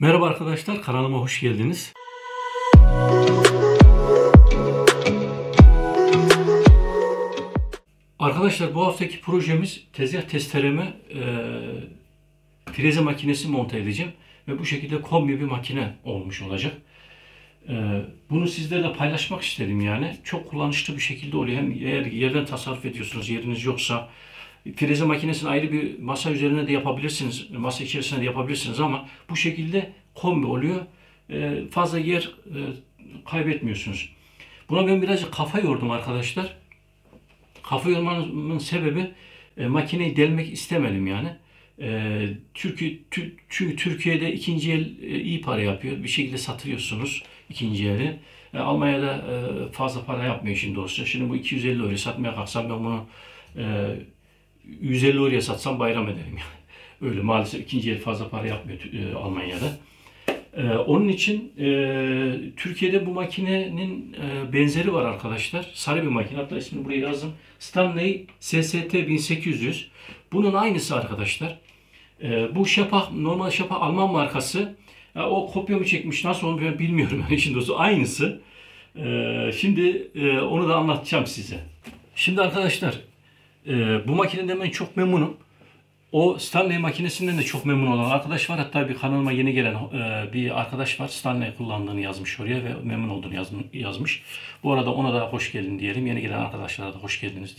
Merhaba arkadaşlar, kanalıma hoş geldiniz. Arkadaşlar bu haftaki projemiz tezgah testereme freze makinesi monte edeceğim. Ve bu şekilde kombi bir makine olmuş olacak. Bunu sizlerle paylaşmak istedim yani. Çok kullanışlı bir şekilde oluyor. Hem eğer yerden tasarruf ediyorsunuz, yeriniz yoksa freze makinesini ayrı bir masa üzerine de yapabilirsiniz. Masa içerisinde de yapabilirsiniz ama bu şekilde kombi oluyor. Fazla yer kaybetmiyorsunuz. Buna ben birazcık kafa yordum arkadaşlar. Kafa yormamın sebebi makineyi delmek istemedim yani. Çünkü Türkiye'de ikinci el iyi para yapıyor. Bir şekilde satıyorsunuz ikinci eli. Almanya'da fazla para yapmıyor şimdi olsa. Şimdi bu 250 euroya satmaya kalksam ben bunu 150 euroya satsam bayram ederim yani. Öyle maalesef ikinci el fazla para yapmıyor Almanya'da. Onun için Türkiye'de bu makinenin benzeri var arkadaşlar. Sarı bir makine. Hatta ismini buraya yazdım. Stanley SST 1800. Bunun aynısı arkadaşlar. Bu Şapah, normal Şapah Alman markası. O kopyamı çekmiş. Nasıl onu ben bilmiyorum. Yani şimdi dostu aynısı. Şimdi onu da anlatacağım size. Şimdi arkadaşlar bu makineden ben çok memnunum. O Stanley makinesinden de çok memnun olan arkadaş var. Hatta bir kanalıma yeni gelen bir arkadaş var. Stanley kullandığını yazmış oraya ve memnun olduğunu yazmış. Bu arada ona da hoş geldin diyelim. Yeni gelen arkadaşlara da hoş geldiniz.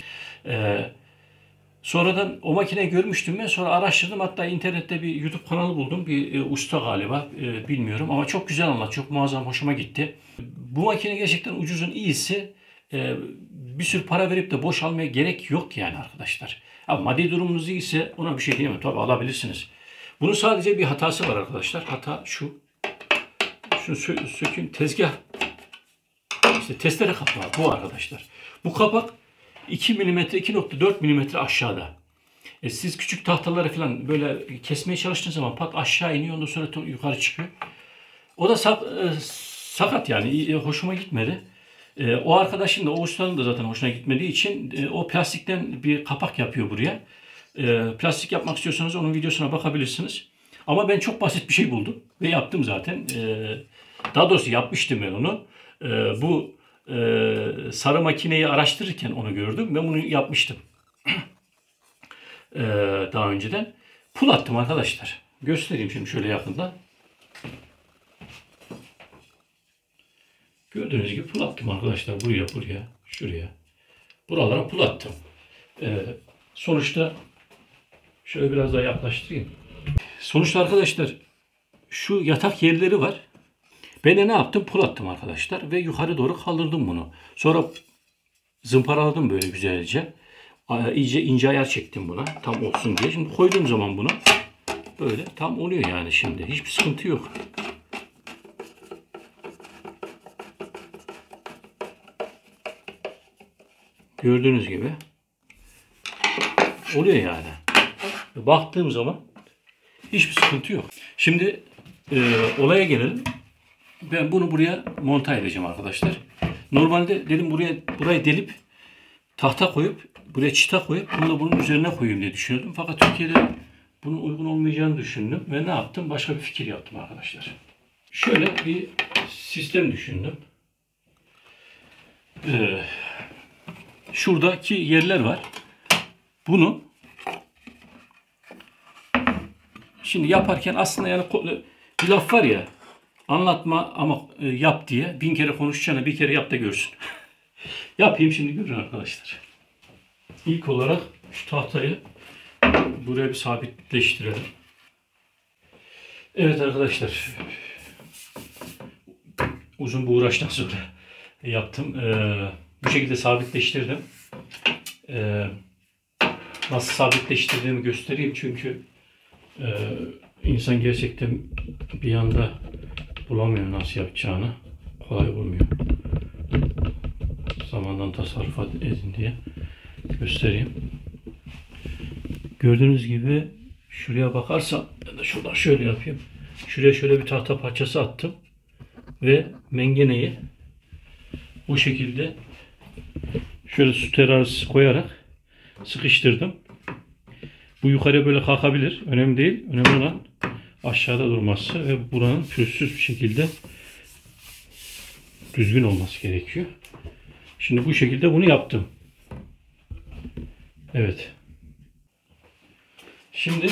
Sonradan o makineyi görmüştüm ben. Sonra araştırdım. Hatta internette bir YouTube kanalı buldum. Bir usta galiba. Bilmiyorum ama çok güzel anlat. Çok muazzam. Hoşuma gitti. Bu makine gerçekten ucuzun iyisi. Bir sürü para verip de boş almaya gerek yok yani arkadaşlar. Ama maddi durumunuz iyiyse ona bir şey diyemem. Tabii alabilirsiniz. Bunun sadece bir hatası var arkadaşlar. Hata şu. Şunu sökün. Tezgah. İşte testere kapağı bu arkadaşlar. Bu kapak 2 mm, 2.4 mm aşağıda. Siz küçük tahtaları falan böyle kesmeye çalıştığınız zaman pat aşağı iniyor. Ondan sonra yukarı çıkıyor. O da sakat yani. Hoşuma gitmedi. O arkadaşın da, o ustanın da zaten hoşuna gitmediği için o plastikten bir kapak yapıyor buraya. Plastik yapmak istiyorsanız onun videosuna bakabilirsiniz. Ama ben çok basit bir şey buldum ve yaptım zaten. Daha doğrusu yapmıştım ben onu. Bu sarı makineyi araştırırken onu gördüm. Ben bunu yapmıştım. Daha önceden. Pul attım arkadaşlar. Göstereyim şimdi şöyle yakından. Gördüğünüz gibi pul attım arkadaşlar. Buraya, şuraya. Buralara pul attım. Sonuçta şöyle biraz daha yaklaştırayım. Sonuçta arkadaşlar şu yatak yerleri var. Ben de ne yaptım? Pul attım arkadaşlar. Ve yukarı doğru kaldırdım bunu. Sonra zımparaladım böyle güzelce. İyice ince ayar çektim buna. Tam olsun diye. Şimdi koyduğum zaman bunu böyle tam oluyor yani şimdi. Hiçbir sıkıntı yok. Gördüğünüz gibi oluyor yani. Baktığım zaman hiçbir sıkıntı yok. Şimdi olaya gelelim. Ben bunu buraya monte edeceğim arkadaşlar. Normalde dedim burayı delip tahta koyup buraya çıta koyup bunu da bunun üzerine koyayım diye düşünüyordum. Fakat Türkiye'de bunun uygun olmayacağını düşündüm ve ne yaptım? Başka bir fikir yaptım arkadaşlar. Şöyle bir sistem düşündüm. Şuradaki yerler var. Bunu şimdi yaparken aslında yani bir laf var ya, anlatma ama yap diye. 1000 kere konuşacağına bir kere yap da görsün. Yapayım şimdi, görün arkadaşlar. İlk olarak şu tahtayı buraya bir sabitleştirelim. Evet arkadaşlar. Uzun bir uğraştan sonra yaptım. Bu şekilde sabitleştirdim. Nasıl sabitleştirdiğimi göstereyim çünkü insan gerçekten bir anda bulamıyor nasıl yapacağını. Kolay olmuyor. Zamandan tasarruf edin diye göstereyim. Gördüğünüz gibi şuraya bakarsam, ben de şuradan şöyle yapayım. Şuraya şöyle bir tahta parçası attım ve mengeneyi bu şekilde şöyle su terazisi koyarak sıkıştırdım. Bu yukarıya böyle kalkabilir. Önemli değil. Önemli olan aşağıda durması ve buranın pürüzsüz bir şekilde düzgün olması gerekiyor. Şimdi bu şekilde bunu yaptım. Evet. Şimdi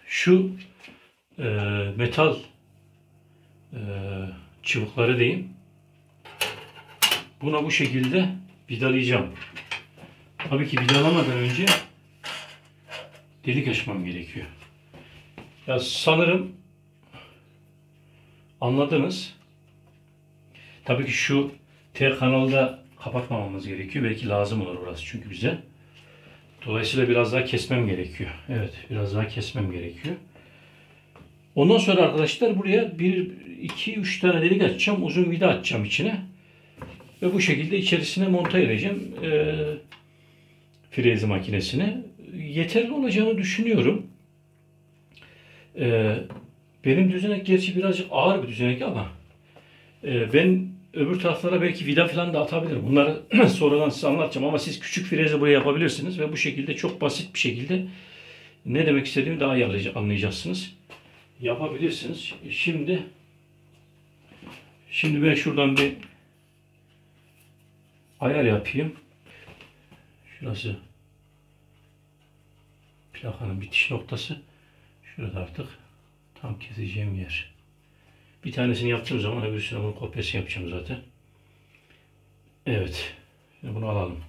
şu metal çubukları diyeyim. Buna bu şekilde vidalayacağım. Tabii ki vidalamadan önce delik açmam gerekiyor. Ya sanırım anladınız. Tabii ki şu T kanalı da kapatmamamız gerekiyor. Belki lazım olur orası çünkü bize. Dolayısıyla biraz daha kesmem gerekiyor. Evet, biraz daha kesmem gerekiyor. Ondan sonra arkadaşlar buraya 1, 2, 3 tane delik açacağım. Uzun vida açacağım içine. Ve bu şekilde içerisine monte edeceğim frezi makinesine. Yeterli olacağını düşünüyorum. Benim düzenek gerçi birazcık ağır bir düzenek ama ben öbür taraflara belki vida falan da atabilirim. Bunları sonradan size anlatacağım ama siz küçük frezi buraya yapabilirsiniz ve bu şekilde çok basit bir şekilde ne demek istediğimi daha iyi anlayacaksınız. Yapabilirsiniz. Şimdi ben şuradan bir ayar yapayım. Şurası plakanın bitiş noktası. Şurada artık tam keseceğim yer. Bir tanesini yaptığım zaman öbürsüne bunun kopyasını yapacağım zaten. Evet. Şimdi bunu alalım.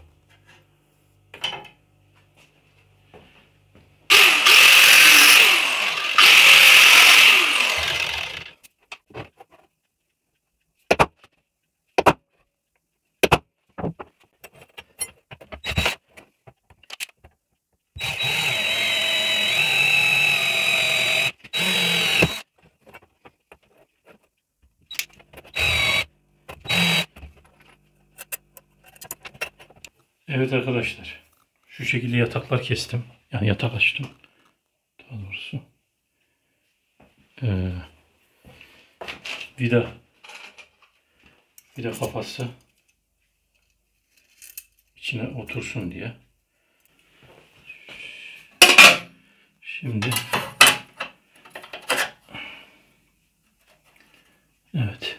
Evet arkadaşlar. Şu şekilde yataklar kestim. Yani yatak açtım. Daha doğrusu. Vida kafası içine otursun diye. Şimdi evet.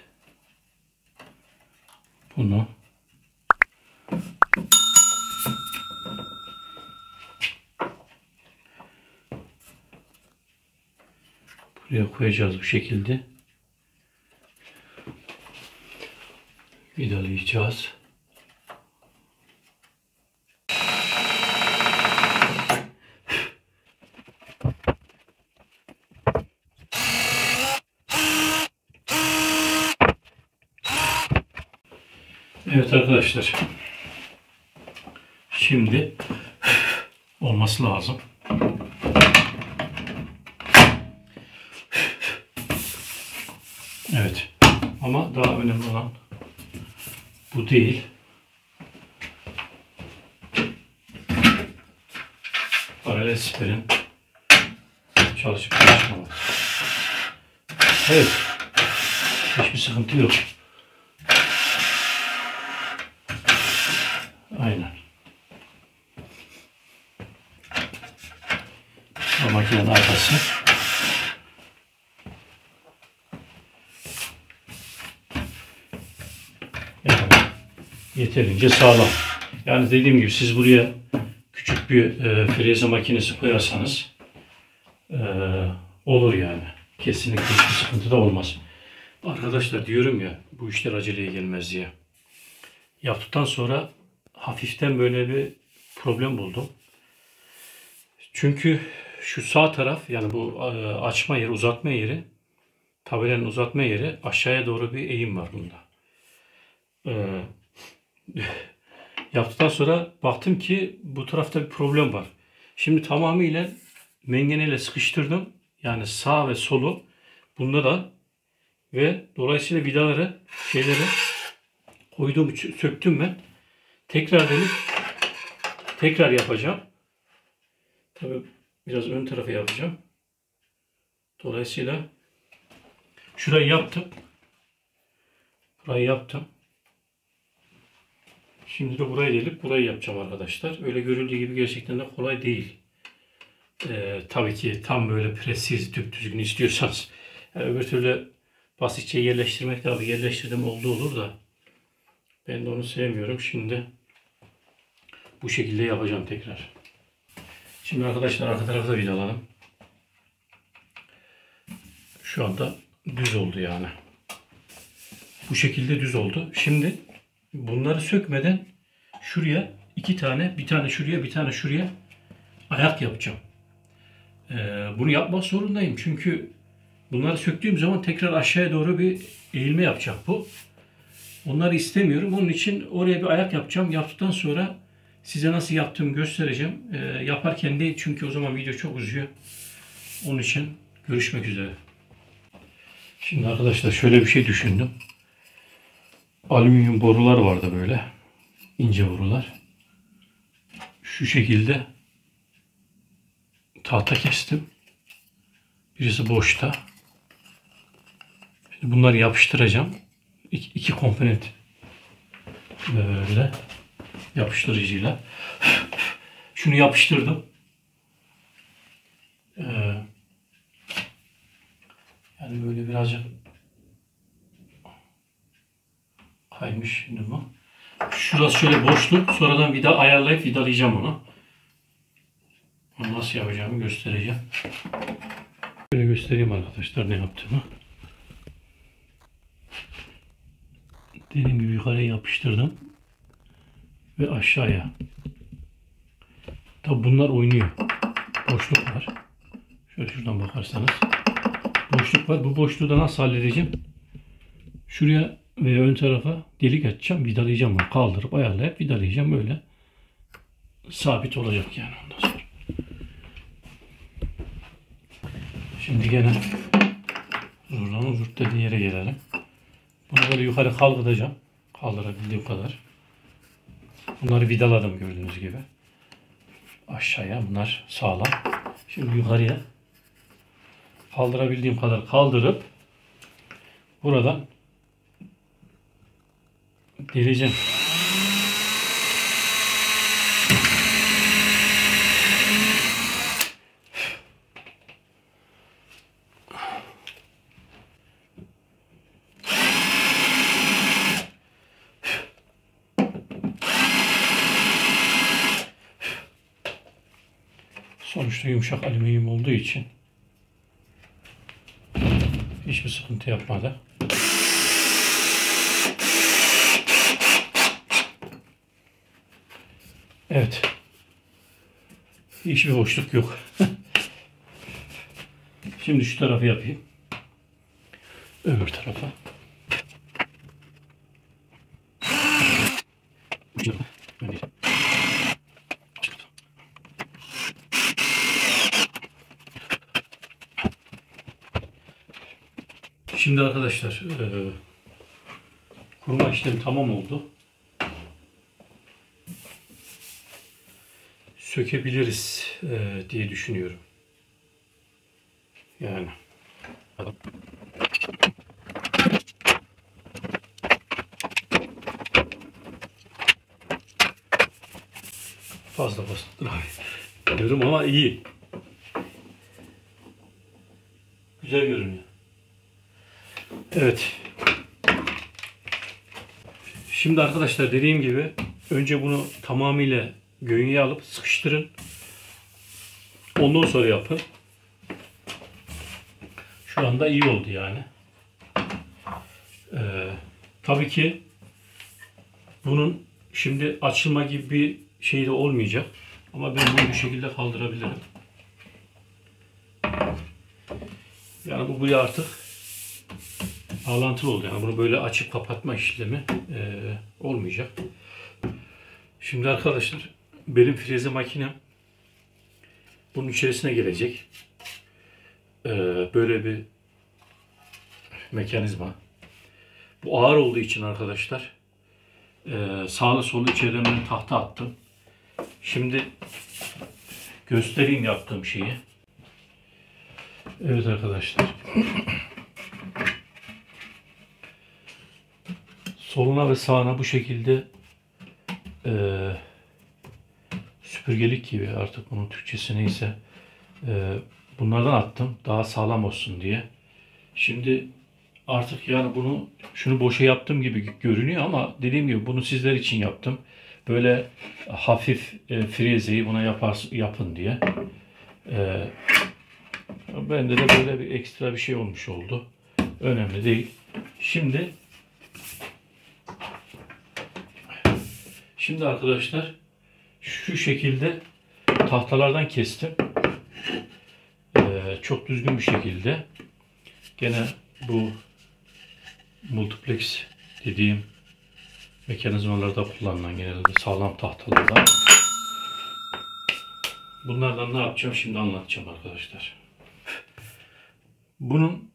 Bunu buraya koyacağız bu şekilde. Vidalayacağız. Evet arkadaşlar. Şimdi olması lazım. Evet. Ama daha önemli olan bu değil. Paralel siperin çalışıp çalışmaması. Evet. Hiçbir sıkıntı yok. Aynen. Bu makinenin arkası. Yani yeterince sağlam. Yani dediğim gibi siz buraya küçük bir freze makinesi koyarsanız olur yani. Kesinlikle hiçbir sıkıntı da olmaz. Arkadaşlar diyorum ya bu işler aceleye gelmez diye. Yaptıktan sonra hafiften böyle bir problem buldum. Çünkü şu sağ taraf yani bu açma yeri, uzatma yeri, tabelanın uzatma yeri aşağıya doğru bir eğim var bunda. Yaptıktan sonra baktım ki bu tarafta bir problem var. Şimdi tamamıyla mengeneyle sıkıştırdım. Yani sağ ve solu bunda da ve dolayısıyla vidaları koyduğum söktüm ben. Tekrar denip tekrar yapacağım. Tabii biraz ön tarafa yapacağım. Dolayısıyla şurayı yaptım. Burayı yaptım. Şimdi de burayı delip burayı yapacağım arkadaşlar. Öyle görüldüğü gibi gerçekten de kolay değil. Tabii ki tam böyle presiz, düzgün istiyorsanız. Yani öbür türlü basitçe yerleştirmek, tabii yerleştirdim olduğu olur da ben de onu sevmiyorum. Şimdi bu şekilde yapacağım tekrar. Şimdi arkadaşlar arka tarafı da vidalayalım. Şu anda düz oldu yani. Bu şekilde düz oldu. Şimdi bunları sökmeden şuraya iki tane, bir tane şuraya, bir tane şuraya ayak yapacağım. Bunu yapmak zorundayım. Çünkü bunları söktüğüm zaman tekrar aşağıya doğru bir eğilme yapacak bu. Onları istemiyorum. Onun için oraya bir ayak yapacağım. Yaptıktan sonra size nasıl yaptığımı göstereceğim. Yaparken değil çünkü o zaman video çok uzuyor. Onun için görüşmek üzere. Şimdi arkadaşlar şöyle bir şey düşündüm. Alüminyum borular vardı böyle. İnce borular. Şu şekilde tahta kestim. Birisi boşta. Şimdi bunları yapıştıracağım. İki komponent böyle yapıştırıcıyla. Şunu yapıştırdım. Yani böyle birazcık kaymış şimdi bu. Şurası şöyle boşluk. Sonradan vida ayarlayıp vidalayacağım onu. Onu nasıl yapacağımı göstereceğim. Şöyle göstereyim arkadaşlar ne yaptığımı. Dediğim gibi yukarıya yapıştırdım. Ve aşağıya. Tabi bunlar oynuyor. Boşluk var. Şöyle şuradan bakarsanız. Boşluk var. Bu boşluğu da nasıl halledeceğim? Şuraya ve ön tarafa delik açacağım. Vidalayacağım onu. Kaldırıp ayarlayıp vidalayacağım. Böyle sabit olacak yani ondan sonra. Şimdi gene zurdanın zurt dediği yere gelelim. Bunu böyle yukarı kaldıracağım. Kaldırabildiğim kadar. Bunları vidaladım gördüğünüz gibi. Aşağıya bunlar sağlam. Şimdi yukarıya kaldırabildiğim kadar kaldırıp buradan deleceğim. Sonuçta yumuşak alüminyum olduğu için hiçbir sıkıntı yapmadı. Evet. Hiçbir boşluk yok. Şimdi şu tarafı yapayım. Öbür tarafa. Şimdi arkadaşlar kurma işlemi tamam oldu. Sökebiliriz diye düşünüyorum. Yani. Fazla bastır abi. Diyorum ama iyi. Güzel görünüyor. Evet. Şimdi arkadaşlar dediğim gibi önce bunu tamamıyla göğüye alıp sıkıştırın. Ondan sonra yapın. Şu anda iyi oldu yani. Tabii ki bunun şimdi açılma gibi bir şey de olmayacak. Ama ben bunu bu şekilde kaldırabilirim. Yani bu buraya artık bağlantılı oldu. Yani bunu böyle açıp kapatma işlemi olmayacak. Şimdi arkadaşlar benim freze makinem bunun içerisine gelecek. Böyle bir mekanizma. Bu ağır olduğu için arkadaşlar sağlı sollu içeriden ben tahta attım. Şimdi göstereyim yaptığım şeyi. Evet arkadaşlar. Soluna ve sağına bu şekilde süpürgelik gibi artık bunun Türkçesi neyse Bunlardan attım daha sağlam olsun diye. Şimdi artık yani şunu boşa yaptığım gibi görünüyor ama dediğim gibi bunu sizler için yaptım. Böyle hafif frezeyi buna yapın diye. Bende de böyle bir ekstra bir şey olmuş oldu. Önemli değil. Şimdi arkadaşlar şu şekilde tahtalardan kestim. Çok düzgün bir şekilde. Gene bu multiplex dediğim mekanizmalarda kullanılan genelde sağlam tahtalardan. Bunlardan ne yapacağım şimdi anlatacağım arkadaşlar. Bunun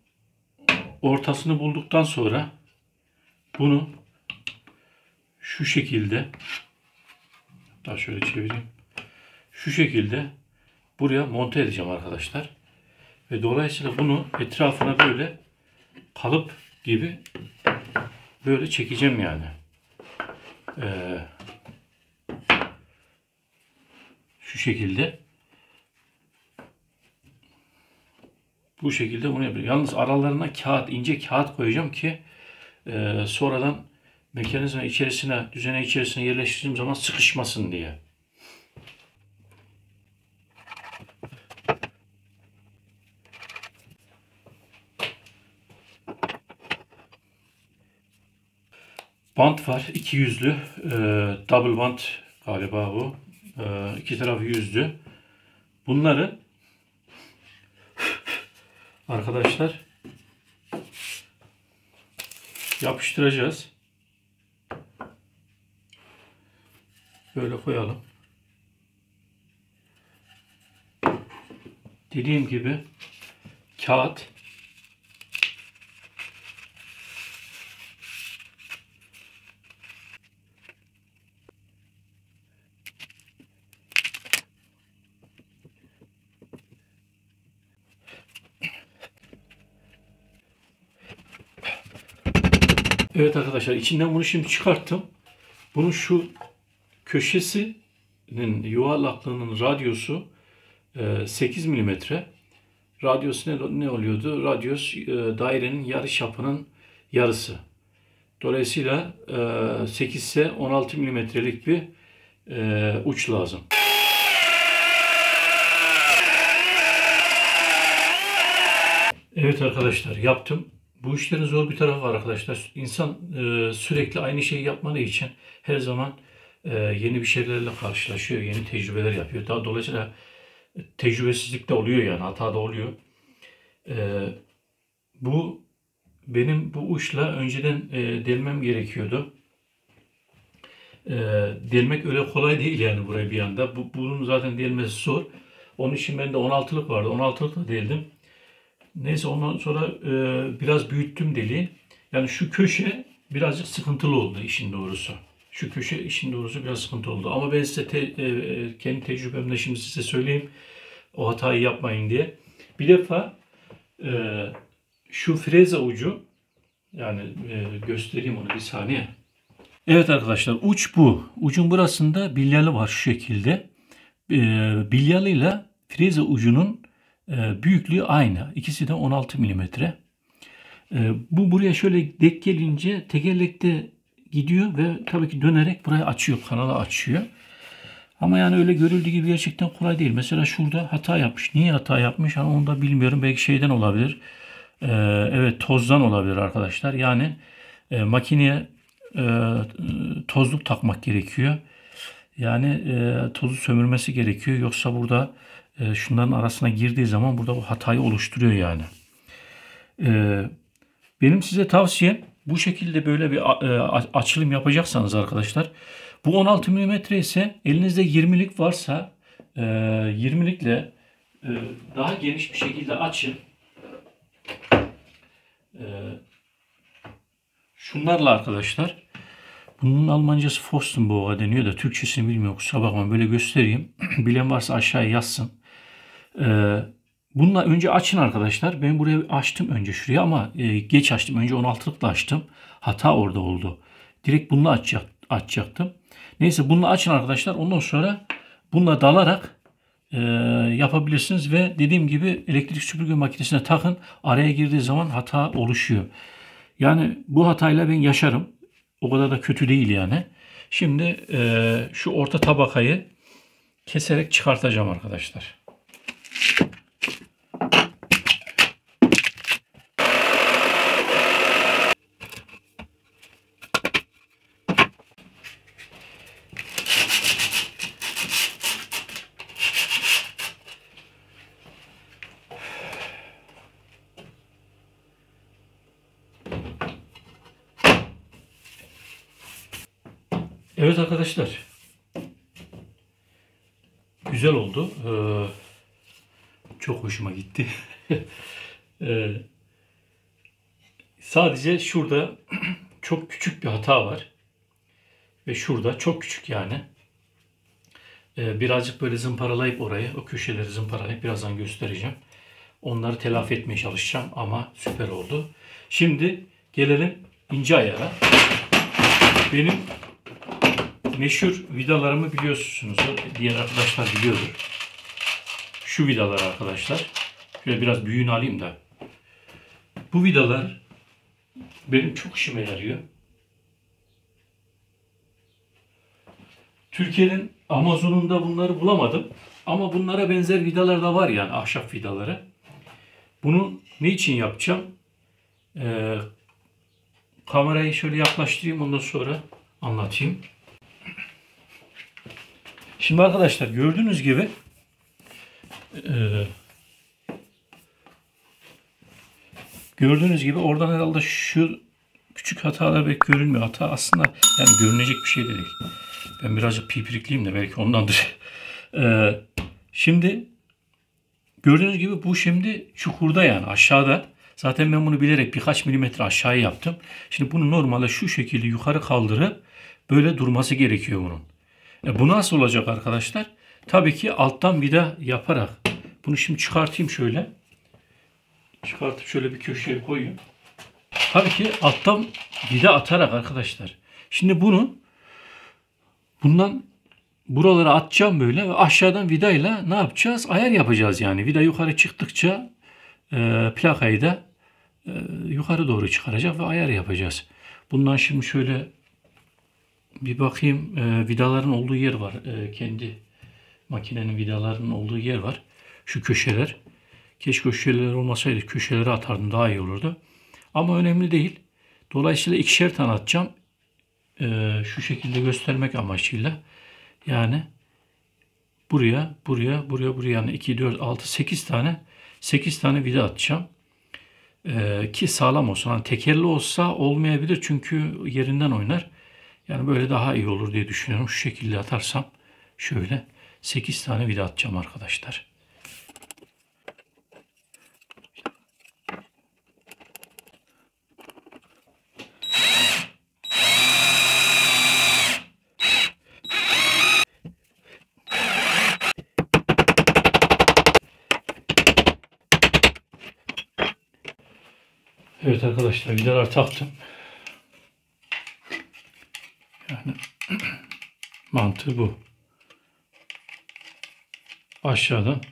ortasını bulduktan sonra bunu şu şekilde, hatta şöyle çevireyim. Şu şekilde buraya monte edeceğim arkadaşlar. Ve dolayısıyla bunu etrafına böyle kalıp gibi böyle çekeceğim yani. Şu şekilde. Bu şekilde bunu yapıyorum. Yalnız aralarına ince kağıt koyacağım ki sonradan mekanizma içerisine, düzene içerisine yerleştirdiğim zaman sıkışmasın diye. Bant var. 2 yüzlü. Double bant galiba bu. İki tarafı yüzlü. Bunları arkadaşlar yapıştıracağız. Böyle koyalım. Dediğim gibi kağıt evet arkadaşlar içinden bunu şimdi çıkarttım. Bunun şu köşesinin yuvarlaklığının radyosu 8 milimetre. Radyosu ne oluyordu? Radyos dairenin yarıçapının yarısı. Dolayısıyla 8 ise 16 milimetrelik bir uç lazım. Evet arkadaşlar yaptım. Bu işlerin zor bir tarafı var arkadaşlar. İnsan sürekli aynı şeyi yapmadığı için her zaman yeni bir şeylerle karşılaşıyor, yeni tecrübeler yapıyor. Dolayısıyla tecrübesizlik de oluyor yani hata da oluyor. Benim bu uçla önceden delmem gerekiyordu. Delmek öyle kolay değil yani buraya bir anda. Bunun zaten delmesi zor. Onun için bende 16'lık vardı. 16'lıkla deldim. Neyse ondan sonra biraz büyüttüm deliği. Yani şu köşe birazcık sıkıntılı oldu işin doğrusu. Şu köşe işin doğrusu biraz sıkıntı oldu. Ama ben size kendi tecrübemle şimdi size söyleyeyim. O hatayı yapmayın diye. Bir defa şu freze ucu yani göstereyim onu bir saniye. Evet arkadaşlar uç bu. Ucun burasında bilyalı var şu şekilde. Bilyalıyla freze ucunun büyüklüğü aynı. İkisi de 16 milimetre. Bu buraya şöyle denk gelince tekerlekte gidiyor ve tabii ki dönerek burayı açıyor. Kanalı açıyor. Ama yani öyle görüldüğü gibi gerçekten kolay değil. Mesela şurada hata yapmış. Niye hata yapmış? Yani onu da bilmiyorum. Belki şeyden olabilir. Evet tozdan olabilir arkadaşlar. Yani makineye tozluk takmak gerekiyor. Yani tozu sömürmesi gerekiyor. Yoksa burada şunların arasına girdiği zaman burada bu hatayı oluşturuyor yani. Benim size tavsiyem bu şekilde böyle bir açılım yapacaksanız arkadaşlar. Bu 16 milimetre ise elinizde 20'lik varsa 20'likle daha geniş bir şekilde açın. Şunlarla arkadaşlar. Bunun Almancası Pfostenbohrer deniyor da Türkçesini bilmiyorum. Kusura bakmayın böyle göstereyim. Bilen varsa aşağıya yazsın. Bununla önce açın arkadaşlar. Ben buraya açtım önce şuraya ama geç açtım. Önce 16'lıkla açtım. Hata orada oldu. Direkt bununla açacaktım. Neyse bununla açın arkadaşlar. Ondan sonra bununla dalarak yapabilirsiniz ve dediğim gibi elektrik süpürge makinesine takın. Araya girdiği zaman hata oluşuyor. Yani bu hatayla ben yaşarım. O kadar da kötü değil yani. Şimdi şu orta tabakayı keserek çıkartacağım arkadaşlar. Evet arkadaşlar. Güzel oldu. Çok hoşuma gitti. Sadece şurada çok küçük bir hata var. Ve şurada çok küçük yani. Birazcık böyle zımparalayıp orayı, o köşeleri zımparalayıp birazdan göstereceğim. Onları telafi etmeye çalışacağım ama süper oldu. Şimdi gelelim ince ayara. Benim meşhur vidalarımı biliyorsunuz. Diğer arkadaşlar biliyordur. Şu vidalar arkadaşlar. Şöyle biraz büyüğünü alayım da. Bu vidalar benim çok işime yarıyor. Türkiye'nin Amazon'unda bunları bulamadım. Ama bunlara benzer vidalar da var yani ahşap vidaları. Bunu ne için yapacağım? Kamerayı şöyle yaklaştırayım ondan sonra anlatayım. Şimdi arkadaşlar gördüğünüz gibi oradan herhalde şu küçük hatalar belki görünmüyor. Hata aslında yani görünecek bir şey de değil. Ben birazcık pipirikliyim de belki ondandır. Şimdi gördüğünüz gibi bu şimdi çukurda yani aşağıda. Zaten ben bunu bilerek birkaç milimetre aşağıya yaptım. Şimdi bunu normalde şu şekilde yukarı kaldırıp böyle durması gerekiyor bunun. Bu nasıl olacak arkadaşlar? Tabii ki alttan vida yaparak. Bunu şimdi çıkartayım şöyle. Çıkartıp şöyle bir köşeye koyayım. Tabii ki alttan vida atarak arkadaşlar. Şimdi bundan buralara atacağım böyle ve aşağıdan vidayla ne yapacağız? Ayar yapacağız yani. Vida yukarı çıktıkça plakayı da yukarı doğru çıkaracak ve ayar yapacağız. Bundan şimdi şöyle bir bakayım. Vidaların olduğu yer var. Kendi makinenin vidalarının olduğu yer var. Şu köşeler. Keşke köşeler olmasaydı köşelere atardım daha iyi olurdu. Ama önemli değil. Dolayısıyla ikişer tane atacağım. Şu şekilde göstermek amaçıyla. Yani buraya yani 2, 4, 6, 8 tane vida atacağım. Ki sağlam olsun. Hani tekerli olsa olmayabilir çünkü yerinden oynar. Yani böyle daha iyi olur diye düşünüyorum. Şu şekilde atarsam şöyle 8 tane vida atacağım arkadaşlar. Evet arkadaşlar vidalar taktım. Yani mantığı bu. Aşağıdan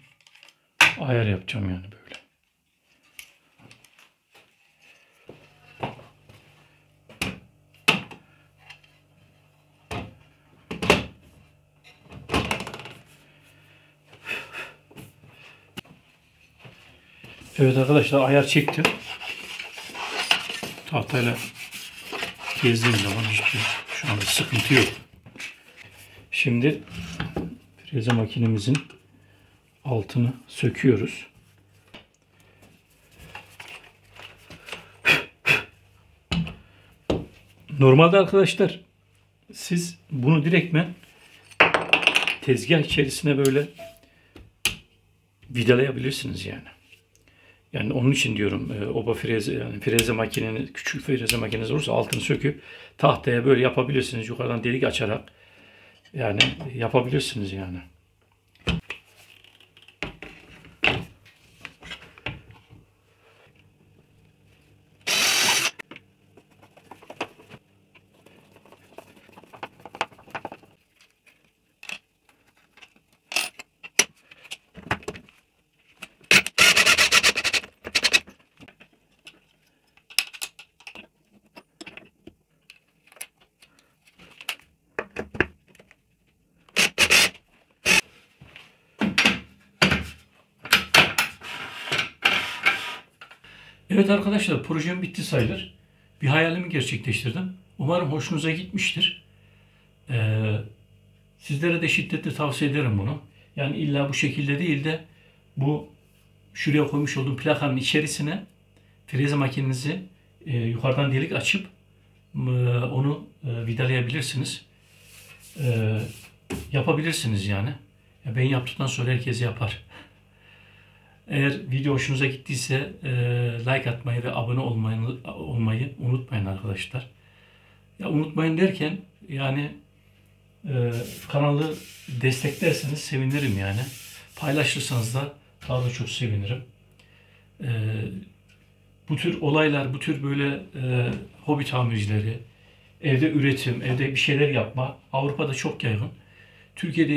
ayar yapacağım yani böyle. Evet arkadaşlar ayar çektim. Tahtayla gezdiğim zaman hiçbir şu anda sıkıntı yok. Şimdi freze makinemizin altını söküyoruz. Normalde arkadaşlar siz bunu direktmen tezgah içerisine böyle vidalayabilirsiniz yani. Yani onun için diyorum oba freze yani freze makineniz küçük freze makineniz olursa altını söküp tahtaya böyle yapabilirsiniz yukarıdan delik açarak yani yapabilirsiniz yani. Evet arkadaşlar, projem bitti sayılır. Bir hayalimi gerçekleştirdim. Umarım hoşunuza gitmiştir. Ee, Sizlere de şiddetle tavsiye ederim bunu. Yani illa bu şekilde değil de bu şuraya koymuş olduğum plakanın içerisine freze makinenizi yukarıdan delik açıp onu vidalayabilirsiniz. E, Yapabilirsiniz yani. Ya ben yaptıktan sonra herkes yapar. Eğer video hoşunuza gittiyse like atmayı ve abone olmayı unutmayın arkadaşlar. Ya unutmayın derken yani kanalı desteklerseniz sevinirim yani. Paylaşırsanız da daha da çok sevinirim. E, Bu tür olaylar, bu tür böyle hobi tamircileri, evde üretim, evde bir şeyler yapma Avrupa'da çok yaygın. Türkiye'de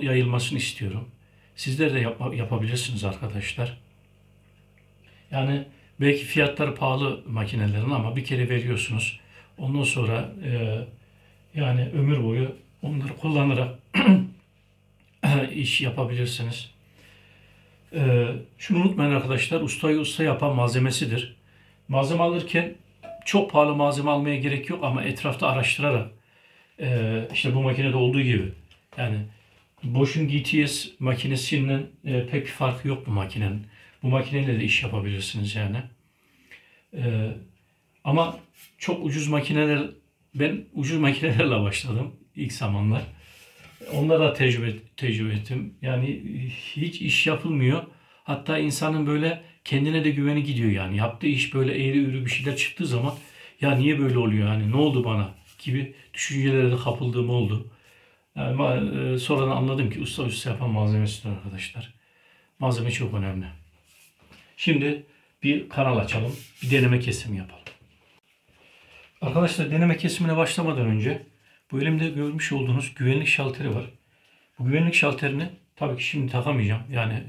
yayılmasını istiyorum. Sizler de yapabilirsiniz arkadaşlar. Yani belki fiyatları pahalı makinelerin ama bir kere veriyorsunuz. Ondan sonra yani ömür boyu onları kullanarak iş yapabilirsiniz. Şunu unutmayın arkadaşlar, ustayı usta yapan malzemesidir. Malzeme alırken çok pahalı malzeme almaya gerek yok ama etrafta araştırarak işte bu makinede olduğu gibi yani Bosch'un GTS makinesinden pek bir farkı yok bu makinenin. Bu makineyle de iş yapabilirsiniz yani. Ama çok ucuz makineler, ben ucuz makinelerle başladım ilk zamanlar. Onlara tecrübe ettim. Yani hiç iş yapılmıyor. Hatta insanın böyle kendine de güveni gidiyor yani. Yaptığı iş böyle eğri üğrü bir şeyler çıktığı zaman ya niye böyle oluyor yani ne oldu bana gibi düşüncelere de kapıldığım oldu. Yani sonradan anladım ki usta yapan malzemesidir arkadaşlar. Malzeme çok önemli. Şimdi bir kanal açalım. Bir deneme kesimi yapalım. Arkadaşlar deneme kesimine başlamadan önce bu elimde görmüş olduğunuz güvenlik şalteri var. Bu güvenlik şalterini tabii ki şimdi takamayacağım. Yani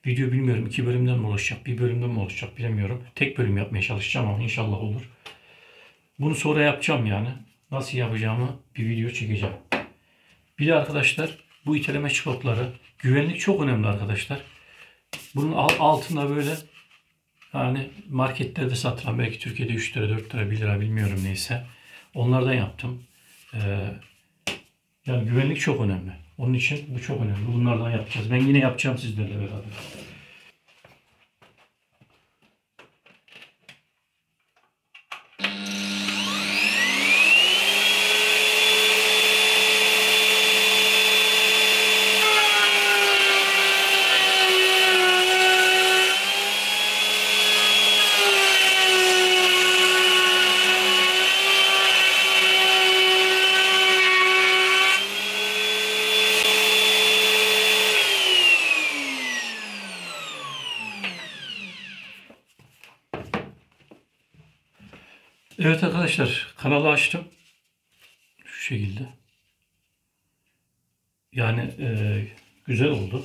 video bilmiyorum 2 bölümden mi oluşacak, bir bölümden mi oluşacak bilemiyorum. Tek bölüm yapmaya çalışacağım ama inşallah olur. Bunu sonra yapacağım yani. Nasıl yapacağımı bir video çekeceğim. Bir de arkadaşlar bu iteleme çubukları güvenlik çok önemli arkadaşlar. Bunun altında böyle yani marketlerde satılan belki Türkiye'de 3 lira 4 lira 1 lira bilmiyorum neyse. Onlardan yaptım. Yani güvenlik çok önemli. Onun için bu çok önemli. Bunlardan yapacağız. Ben yine yapacağım sizlerle beraber. Evet arkadaşlar kanalı açtım. Şu şekilde. Yani güzel oldu.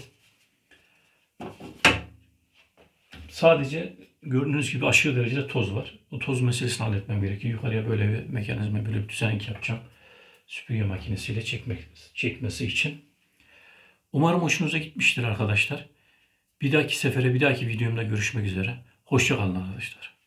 Sadece gördüğünüz gibi aşırı derecede toz var. O toz meselesini halletmem gerekiyor. Yukarıya böyle bir mekanizma, böyle bir düzenlik yapacağım. Süpürge makinesiyle çekmesi için. Umarım hoşunuza gitmiştir arkadaşlar. Bir dahaki sefere, bir dahaki videomda görüşmek üzere. Hoşça kalın arkadaşlar.